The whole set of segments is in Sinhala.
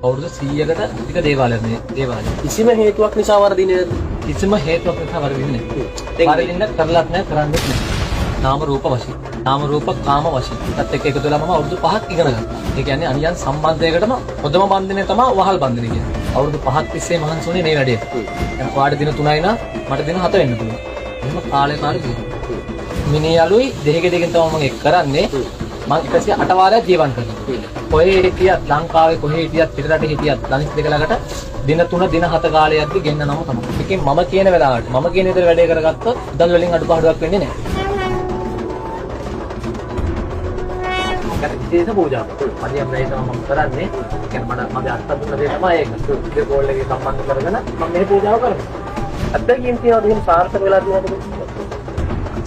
අවුරුදු 100කට අධික දේවාලයක් මේ දේවාලය. කිසිම හේතුවක් නිසා වර්ධින්නේ නැද්ද? කිසිම හේතුවක් නිසා වර්ධින්නේ නැහැ. වර්ධින්න කරලත් නැහැ කරන්නෙත් නැහැ. නාම රූප වශයෙන්. නාම රූප කාම වශයෙන්. ඒත් එක්ක එකතු වෙලා මම අවුරුදු 5ක් ඉගෙන ගත්තා. ඒ කියන්නේ අනියන් සම්බන්ධයකටම හොඳම බන්ධනය තමයි වහල් බන්ධනය කියන්නේ. අවුරුදු 5ක් තිස්සේ මහන්සි වුණේ මේ වැඩේට. දැන් ඔයාට දින 3යි නම් මට දින 7 වෙන්න පුළුවන්. එහෙම කාලේ තියෙනවා. මිනිහලුයි දෙහිගෙදකින් තමයි මම එක් කරන්නේ. මම 108 වාරයක් ජීවත් කරනවා. කොහේ හිටියත් ලංකාවේ කොහේ හිටියත් පිටරට හිටියත් ධනිස් දෙක ළඟට දින 3 දින 7 කාලයක්දී ගෙන්නනම තමයි. ඒකෙන් මම කියන වෙලාවට මම කියන විදිහට වැඩේ කරගත්තොත් දල් වලින් අඩුපාඩුවක් වෙන්නේ නැහැ. විශේෂ පූජාවක්. මදියම් නැයි තමයි මම කරන්නේ. ඒ කියන්නේ මගේ අත්ත දුන්න දේ තමයි ඒක. ඒ ගෝල් එකේ සම්බන්ධ කරගෙන මම මේ පූජාව කරනවා. අත්දැකීම් කියනවා එහෙනම් සාර්ථක වෙලා තියෙනවද?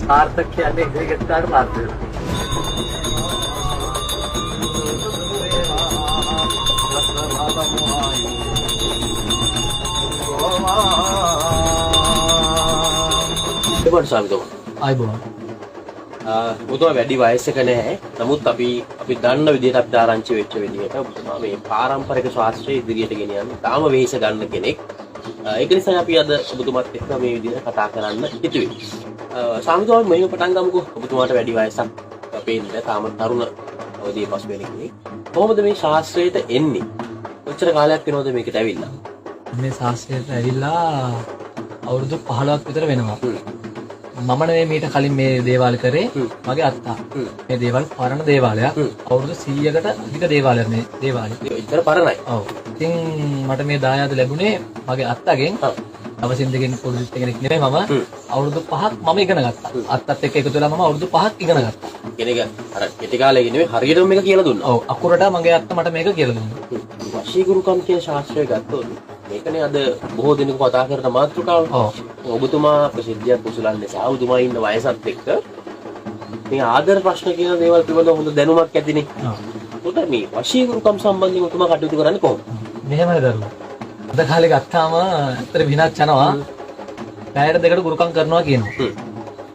සාර්ථක කියන්නේ ඉතිරිකට සාර්ථක වෙනවා. දෙපොඩ් සාමිතෝ. ආයිබෝන්. ඔබතුමා වැඩි වයසක නැහැ. නමුත් අපි දන්න විදිහට අපිට ආරංචි වෙච්ච විදිහට ඔබතුමා මේ පාරම්පරික ශාස්ත්‍රයේ ඉදිරියට ගෙන යන තාම වෙහෙස ගන්න කෙනෙක්. ඒක නිසා අපි අද ඔබතුමාත් එක්ක මේ විදිහට කතා කරන්න හිතුවේ. සාමිතෝ මෙහෙම පටන් ගමුකෝ. ඔබතුමාට වැඩි වයසක් අපේන්නේ තාම තරුණ අවදී පසු වෙන කෙනෙක්. කොහොමද මේ ශාස්ත්‍රයට එන්නේ? කොච්චර කාලයක් වෙනවද මේකට ඇවිල්ලා? මේ ශාස්ත්‍රයට ඇවිල්ලා අවුරුදු 15ක් විතර වෙනවා. මම නෙවෙයි මීට කලින් මේ දේවාල කරේ මගේ අත්තා. මේ දේවාල පරණ දේවාලයක්. අවුරුදු 100කට අධික දේවාලයක් මේ දේවාලය. ඒතර පරණයි. ඔව්. ඉතින් මට මේ දායාද ලැබුණේ මගේ අත්තාගෙන්. අවසින් දෙකෙන් පොලිස් කෙනෙක් නෙවෙයි මම. අවුරුදු 5ක් මම ඉගෙන ගත්තා. අත්තත් එක්ක එකතු වෙලා මම අවුරුදු 5ක් ඉගෙන ගත්තා. කෙනෙක් අර කෙටි කාලේ නෙවෙයි හරියටම මේක කියලා දුන්නා. ඔව්. අකුරට මගේ අත්තා මට මේක කියලා දුන්නා. වශී ගුරුකම් කියන ශාස්ත්‍රය ගත්තොත් මේකනේ අද බොහෝ දෙනෙකු කතා කරන මාතෘකාව. ඔබතුමා ප්‍රසිද්ධියක් කුසලන්නේ නිසා ඔබතුමා ඉන්න වයසත් එක්ක මේ ආදර ප්‍රශ්න කියන දේවල් පිළිබඳව හොඳ දැනුමක් ඇතිනේ. උට මේ වශී ගුරුකම් සම්බන්ධයෙන් ඔබතුමා කටයුතු කරන්නේ කොහොමද? මෙහෙමයි දරුවා. අද කාලේ ගත්තාම ඇත්තට විනාශ යනවා. පැයට දෙකට ගුරුකම් කරනවා කියනවා.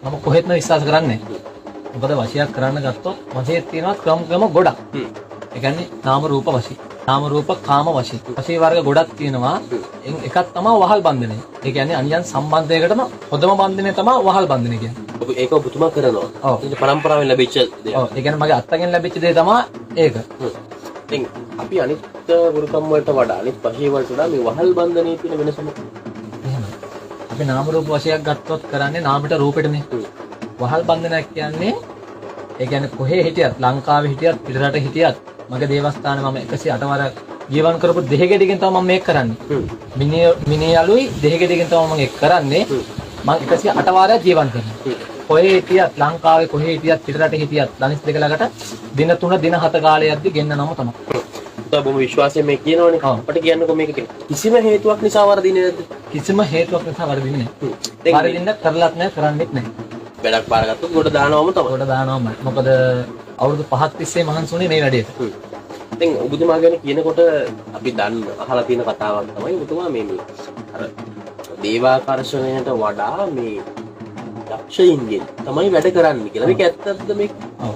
මම කොහෙත්ම විශ්වාස කරන්නේ නැහැ. මොකද වශියක් කරන්න ගත්තොත් වශයේ තියෙනවා ක්‍රම ගොඩක්. ඒ කියන්නේ නාම රූප වශී. නාම රූප කාම වශී. වශී වර්ග ගොඩක් තියෙනවා. එකක් තමයි වහල් බන්ධනය. ඒ කියන්නේ අනියන් සම්බන්ධයකටම හොඳම බන්ධනය තමයි වහල් බන්ධනය කියන්නේ. ඒක ඔබතුමා කරනවා. ඒක පරම්පරාවෙන් ලැබිච්ච දෙයක්. ඔව්. ඒ කියන්නේ මගේ අත්තගෙන් ලැබිච්ච දේ තමයි ඒක. ඉතින් අපි අනිත් ගුරුකම් වලට වඩා අනිත් වශී වලට වඩා මේ වහල් බන්ධනයේ තියෙන වෙනස මොකක්ද? එහෙමයි. අපි නාම රූප වශයක් ගත්තොත් කරන්නේ නාමයට රූපෙටනේ. වහල් බන්ධනයක් කියන්නේ ඒ කියන්නේ කොහේ හිටියත් ලංකාවේ හිටියත් පිටරට හිටියත් මගේ දේවස්ථානේ මම 108 වර ජීවන් කරපු දෙහිගෙඩකින් තමයි මම මේක කරන්නේ. මිනිහලුයි දෙහිගෙඩකින් තමයි මම ඒක කරන්නේ. මම 108 වාරයක් ජීවන් කරනවා. කොහේ හිටියත් ලංකාවේ කොහේ හිටියත් පිටරට හිටියත් ධනිස් දෙක ළඟට දින 3 දින 7 කාලයක්දී ගෙන්නනම තමයි. බොහොම විශ්වාසයෙන් මේ කියනවනේ. අපිට කියන්නකෝ මේක කිසිම හේතුවක් නිසා වර්ධින්නේ නැද්ද? කිසිම හේතුවක් නිසා වර්ධින්නේ නැහැ. වර්ධින්න කරලත් නැහැ කරන්නෙත් නැහැ. වැඩක් පාරගත්තොත් ගොඩ දානවම තමයි. ගොඩ දානවම. මොකද අවුරුදු 5ක් තිස්සේ මහන්සි වුණේ මේ වැඩේට. ඉතින් ඔබතුමා ගැන කියනකොට අපි අහලා තියෙන කතාවක් තමයි ඔබතුමා මේ අර දේවාකර්ෂණයට වඩා මේ යක්ෂයින්ගෙන් තමයි වැඩ කරන්නේ කියලා. මේක ඇත්තද මේක? ඔව්.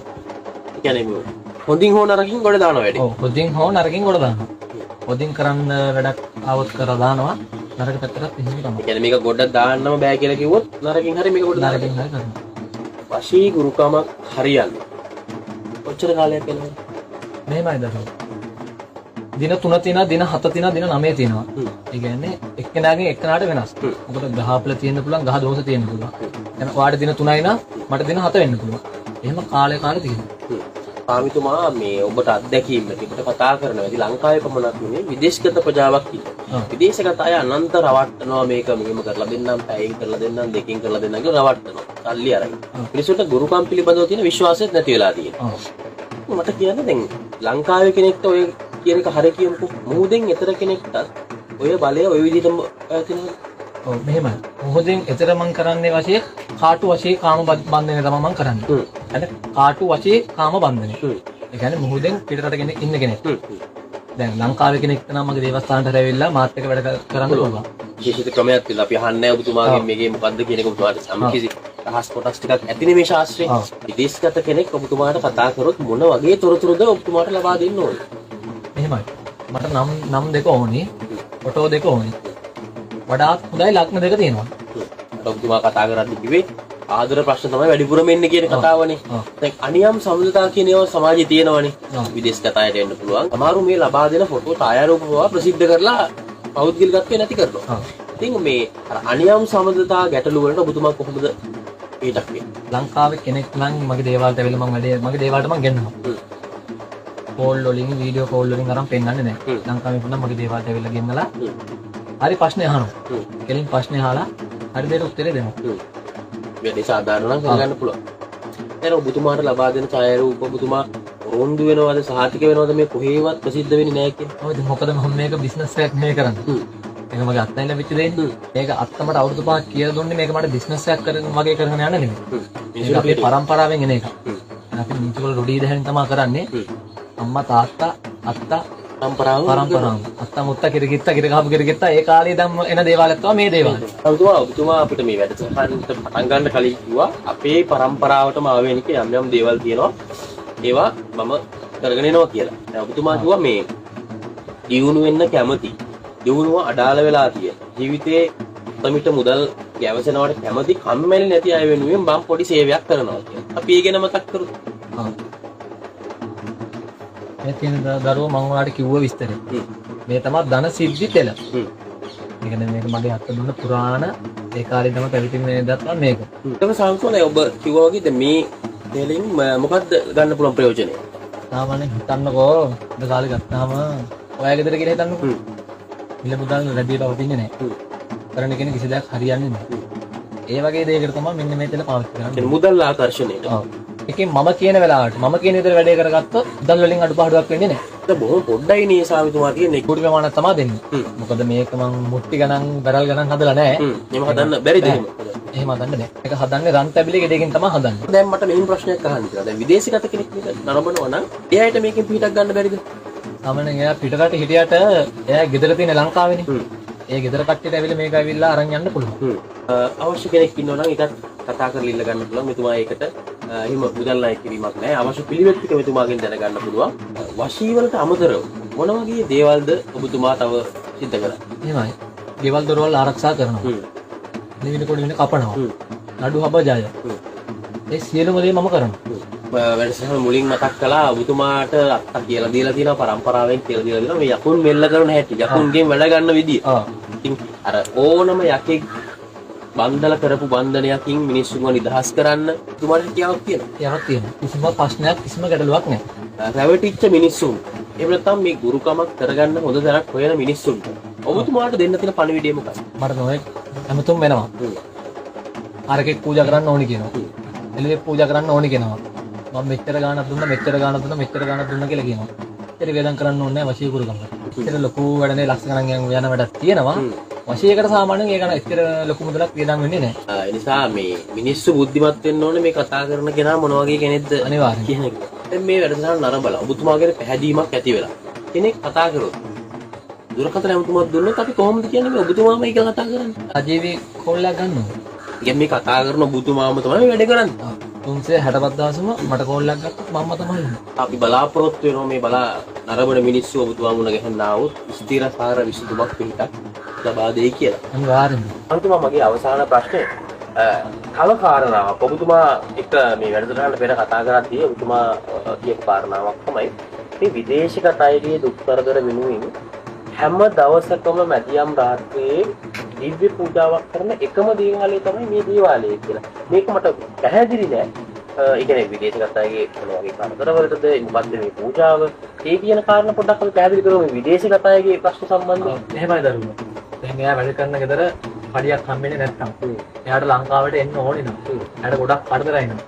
ඒ කියන්නේ හොඳින් හෝ නරකින් ගොඩ දානවා වැඩේ. ඔව් හොඳින් හෝ නරකින් ගොඩ දානවා. හොඳින් කරන්න වැඩක් ආවොත් කරලා දානවා. නරක පැත්තටත් එහෙම තමයි. ඒ කියන්නේ මේක ගොඩ දාන්නම බෑ කියලා කිව්වොත් නරකින් හරි මේක ගොඩ දානවා. නරකින් හරි කරනවා. වශී ගුරුකමක් හරියන්නේ කොච්චර කාලයක් යනවද? මෙහෙමයි දරුවෝ. දින 3 තියෙනවා, දින 7 තියෙනවා, දින 9 තියෙනවා. ඒ කියන්නේ එක්කෙනාගෙන් එක්කෙනාට වෙනස්. මොකද ගහපල තියෙන්න පුළුවන්, ගහ දෝෂ තියෙන්න පුළුවන්. එහෙනම් ඔයාට දින 3යි නම් මට දින 7 වෙන්න පුළුවන්. එහෙම කාලේ තියෙනවා. සාමිතුමා මේ ඔබට අත්දැකීම් තිබුණට කතා කරනවා. ඉතින් ලංකාවේ පමණක් නෙවෙයි විදේශගත ප්‍රජාවක් ඉන්නවා. විදේශගත අය අනන්ත රවට්ටනවා මේක මෙහෙම කරලා දෙන්නම්, පැයෙන් කරලා දෙන්නම්, දෙකකින් කරලා දෙන්නම් කියලා රවට්ටනවා. සල්ලි අරගෙන. මිනිස්සුන්ට ගුරුකම් පිළිබඳව තියෙන විශ්වාසයත් නැති වෙලා තියෙනවා. මට කියන්න දැන් ලංකාවේ කෙනෙක්ට ඔය කියන එක හරිය කියමුකෝ. මොහොතෙන් එතර කෙනෙක්ටත් ඔය බලය ඔය විදිහටම තියෙනවා. ඔව් මෙහෙමයි. මොහොතෙන් එතර මම කරන්නේ වශයෙන් කාටු වශයෙන් කාම බන්ධනය තමයි මම කරන්නේ. يعني කාටු වශයෙන් කාම බන්ධනය. ඒ කියන්නේ මොහොතෙන් පිටරට ඉන්න කෙනෙක්. දැන් ලංකාවේ කෙනෙක් නම් මගේ දේවස්ථානට ඇවිල්ලා මාත් එක්ක වැඩ කරන්න පුළුවන්. විශේෂිත ක්‍රමයක් තියෙනවා. අපි අහන්නේ ඔබතුමාගෙන් මේකේ මොකද්ද කියන එක ඔබතුමාට සම්කිසි රහස් කොටස් ටිකක් ඇතිනේ මේ ශාස්ත්‍රයේ. විදේශගත කෙනෙක් ඔබතුමාට කතා කරොත් මොන වගේ තොරතුරුද ඔබතුමාට ලබා දෙන්න ඕනේ? එහෙමයි. මට නම් දෙක ඕනි. ෆොටෝ දෙක ඕනි. වඩාත් හොඳයි ලග්න දෙක තියෙනවා. ඔබතුමා කතා කරද්දි කිව්වේ ආදර ප්‍රශ්න තමයි වැඩිපුරම එන්නේ කියන කතාවනේ. දැන් අනියම් සම්බන්ධතා කියන ඒවා සමාජයේ තියෙනවනේ. විදේශ කතායට එන්න පුළුවන්. සමහරු මේ ලබා දෙන ෆොටෝ ඡායාරූප ප්‍රසිද්ධ කරලා පෞද්ගලිකත්වය නැති කරනවා. ඉතින් මේ අර අනියම් සම්බන්ධතා ගැටලු වලට ඔබතුමා කොහොමද ඒටක් වෙන්නේ? ලංකාවේ කෙනෙක් නම් මගේ දේවාලට ඇවිල්ලා මගේ දේවාලට මම ගෙන්නනවා. කෝල් වලින් වීඩියෝ කෝල් වලින් අරන් පෙන්නන්නේ නැහැ. ලංකාවේ වුණා මගේ දේවාලට ඇවිල්ලා ගෙන්නලා හරි ප්‍රශ්නේ අහනවා. කෙලින් ප්‍රශ්නේ අහලා හරි දෙයට උත්තරේ දෙනවා. වැඩි සාධාරණ නම් කරගන්න පුළුවන්. දැන් ඔබතුමාට ලබා දෙන ඡායාරූප ඔබතුමා රොන්දු වෙනවද සහතික වෙනවද මේ කොහේවත් ප්‍රසිද්ධ වෙන්නේ නැහැ කියන්නේ. ඔව් ඉතින් මොකද මම මේක බිස්නස් එකක් නෙමෙයි කරන්නේ. මේක මගේ අත්දැකීම් ලැබිච්ච දෙයක්. මේක අත්තමට අවුරුදු 5ක් කියලා දුන්නේ මේක මට බිස්නස් එකක් කරගෙන මගේ කරගෙන යන්න නෙමෙයි. මේක අපේ පරම්පරාවෙන් එන එකක්. අපි මිනිස්සුන්ට රොඩි දහන් තමයි කරන්නේ. අම්මා තාත්තා අත්තා පරම්පරාව අත්තා මුත්තා කිරිගිත්ත කිරිගහම කිරිගිත්ත ඒ කාලේ ඉඳන් එන දේවාලයක් තමයි මේ දේවාලය. ඔබතුමා අපිට මේ වැඩසටහනට පටන් ගන්න කලින් කිව්වා අපේ පරම්පරාවටම ආවෙනික යම් යම් දේවල් තියෙනවා. ඒවා මම කරගෙන එනවා කියලා. දැන් ඔබතුමා කිව්වා මේ දියුණු වෙන්න කැමති. දියුණුව අඩාල වෙලා තියෙන. ජීවිතේ උතමිට මුදල් ගැවසෙනවට කැමති කම්මැලි නැති අය වෙනුවෙන් මම පොඩි සේවයක් කරනවා කියලා. අපි ඒ ගැන මතක් කරමු. මේ තියෙන දරුවෝ මම ඔයාලට කිව්ව විස්තරය. මේ තමයි ධන සිද්ධි තෙල. ඒ කියන්නේ මේක මගේ අත්ත දුන්න පුරාණ ඒ කාලේ තමයි පැවිදිම නේදත්තා මේක. ඒක සාමාන්‍යයෙන් ඔබ කිව්වා වගේ දැන් මේ තෙලින් මොකක්ද ගන්න පුළුවන් ප්‍රයෝජනය? සාමාන්‍යයෙන් හිතන්නකෝ අද කාලේ ගත්තාම ඔයා ගෙදර කියලා හිතන්නකෝ. මිල මුදල් රැඳී පවතින්නේ නැහැ. කරන කෙනෙක් කිසි දෙයක් හරියන්නේ නැහැ. ඒ වගේ දෙයකට තමයි මෙන්න මේ තෙල පාවිච්චි කරන්නේ. මුදල් ආකර්ෂණයට. ඔව්. ඒකෙන් මම කියන වෙලාවට මම කියන විදිහට වැඩේ කරගත්තොත් මුදල් වලින් අඩුපාඩුවක් වෙන්නේ නැහැ. ඒක බොහොම පොඩ්ඩයි නේ සාමිතුමා තියෙන්නේ. කුඩි ප්‍රමාණයක් තමයි දෙන්නේ. මොකද මේක මම මුට්ටි ගණන් බැරල් ගණන් හදලා නැහැ. එහෙම හදන්න බැරිද එහෙම? එහෙම හදන්න බෑ. ඒක හදන්නේ රන් තැබිලි ගෙඩේකින් තමයි හදන්නේ. දැන් මට මෙහිම ප්‍රශ්නයක් අහන්න තියෙනවා. දැන් විදේශගත කෙනෙක් නරඹනවා නම් එයාට මේකෙන් පිටක් ගන්න බැරිද? සාමාන්‍යයෙන් එයා පිටරට හිටියට එයා ගෙදර තියෙන ලංකාවේනේ. ඒ ගෙදර කට්ටියට ඇවිල්ලා මේක ඇවිල්ලා අරන් යන්න පුළුවන්. අවශ්‍ය කෙනෙක් ඉන්නවා නම් ඒකත් කතා කරලා ඉල්ල ගන්න පුළුවන්. මෙතුමා ඒකට එහෙම මුදල් ණය කිරීමක් නැහැ. අවශ්‍ය පිළිවෙත් ටික මෙතුමාගෙන් දැනගන්න පුළුවන්. වශී වලට අමතරව මොන වගේ දේවල්ද ඔබතුමා තව සිද්ධ කරන්නේ? එහෙමයි. ගෙවල් දොරවල් ආරක්ෂා කරනවා. නිවින කොට වෙන කපනවා. නඩු හබ ජය. ඒ සියලුම දේ මම කරනවා. වැඩසටහන මුලින් මතක් කළා ඔබතුමාට අත්තා කියලා දීලා තියෙනවා පරම්පරාවෙන් කියලා දීලා තියෙනවා මේ යකුන් මෙල්ල කරන හැටි යකුන්ගෙන් වැඩ ගන්න විදිය. ඉතින් අර ඕනම යකෙක් බන්ධල කරපු බන්ධනයකින් මිනිස්සුන්ව නිදහස් කරන්න ඔබතුමාට කියාවක් තියෙනවා. කියාවක් තියෙනවා. කිසිම ප්‍රශ්නයක් කිසිම ගැටලුවක් නැහැ. රැවටිච්ච මිනිස්සුන් එහෙම නැත්නම් මේ ගුරුකමක් කරගන්න හොඳ දැනක් හොයන මිනිස්සුන්ට ඔබතුමාට දෙන්න තියෙන පණිවිඩය මොකක්ද? මට නොයෙක් හැමතුම් වෙනවා. ආරකෙක් පූජා කරන්න ඕනි කියනවා. එළියෙක් පූජා කරන්න ඕනි කියනවා. මම මෙච්චර ගාණක් දුන්නා මෙච්චර ගාණක් දුන්නා කියලා කියනවා. ඒක වේදම් කරන්න ඕනේ නැහැ වශී ගුරුකම. ඒක ලොකු වැඩනේ ලක්ෂ ගණන් යන වැඩක් තියෙනවා. වශීයකට සාමාන්‍යයෙන් ඒක ඇත්තට ලොකු මුදලක් වේදම් වෙන්නේ නැහැ. ඒ නිසා මේ මිනිස්සු බුද්ධිමත් වෙන්න ඕනේ මේ කතා කරන කෙනා මොන වගේ කෙනෙක්ද අනිවාර්යයෙන් කියන එක. දැන් මේ වැඩසටහන නරඹලා ඔබතුමාගේ පැහැදීමක් ඇති වෙලා කෙනෙක් කතා කරොත් දුරකථන ඔබතුමාත් දුන්නොත් අපි කොහොමද කියන්නේ මේ ඔබතුමාම ඒක කතා කරන්නේ? අජීවී කෝල්ලක් ගන්නවා. ඉතින් මේ කතා කරන ඔබතුමාම තමයි වැඩ කරන්නේ. 365 දවසම මට කෝල්ලක් ගත්තොත් මම තමයි ඉන්නේ. අපි බලාපොරොත්තු වෙනවා මේ නරඹන මිනිස්සු ඔබතුමා මුණ ගැහෙන්න આવොත් ස්ථිරසාර විසඳුමක් පිටක් ලබා දෙයි කියලා. අනිවාර්යෙන්ම. අන්තිමට මගේ අවසාන ප්‍රශ්නේ කල කාරණාවක් ඔබතුමා එක මේ වැඩසටහන පෙර කතා කරද්දී ඔබතුමා කියපු කාරණාවක් තමයි මේ විදේශගත අයගේ දුක් කරදර වෙනුවෙන් හැම දවසකම මැදියම් රාත්‍රියේ දිව්‍ය පූජාවක් කරන එකම දේවාලය තමයි මේ දේවාලය කියලා. මේක මට පැහැදිලි නෑ. ඒ කියන්නේ විදේශගත අයගේ මොන වගේ කරදරවලටද මොකද්ද මේ පූජාව? ඒ කියන කාරණා පොඩ්ඩක් අපි පැහැදිලි කරමු මේ විදේශගත අයගේ ප්‍රශ්න සම්බන්ධව. එහෙමයි දරුවෝ. දැන් එයා වැඩ කරන ගෙදර පඩියක් හම්බෙන්නේ නැත්නම් එයාට ලංකාවට එන්න ඕනේ නම් එයාට ගොඩක් කරදරයි නම්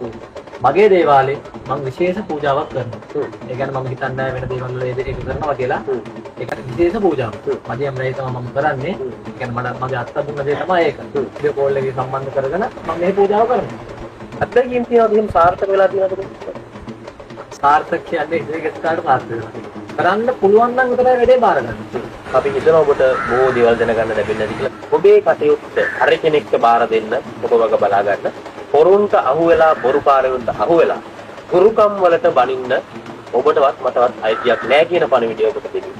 මගේ දේවාලේ මම විශේෂ පූජාවක් කරනවා. ඒ කියන්නේ මම හිතන්නේ වෙන දේවල් වල ඒක කරනවා කියලා. ඒකට විශේෂ පූජාවක්. මදියම් රේ තමයි මම කරන්නේ. ඒ කියන්නේ මගේ අත්තා දුන්න දේ තමයි ඒක. වීඩියෝ කෝල් එකේ සම්බන්ධ කරගෙන මම මේ පූජාව කරනවා. අත්දැකීම් තියනවාද එහෙනම් සාර්ථක වෙලා තියෙනවද? සාර්ථක කියන්නේ ඉතිරිගත කාට සාර්ථක වෙනවා. කරන්න පුළුවන් නම් විතරයි වැඩේ බාර ගන්න. අපි හිතනවා ඔබට බොහෝ දේවල් දැනගන්න ලැබෙන්නේ නැති කියලා. ඔබේ කටයුත්ත හර කෙනෙක්ට බාර දෙන්න ඔබ වග බලා ගන්න. පොරුන්ට අහු වෙලා බොරුකාරයන්ට අහු වෙලා ගුරුකම් වලට බනින්න ඔබටවත් මටවත් අයිතියක් නැහැ කියන පණිවිඩය ඔබට දෙන්න.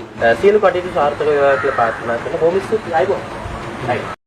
සියලු කටයුතු සාර්ථක වේවා කියලා ප්‍රාර්ථනා කරන බොහොම ස්තුතියි. ආයුබෝවන්.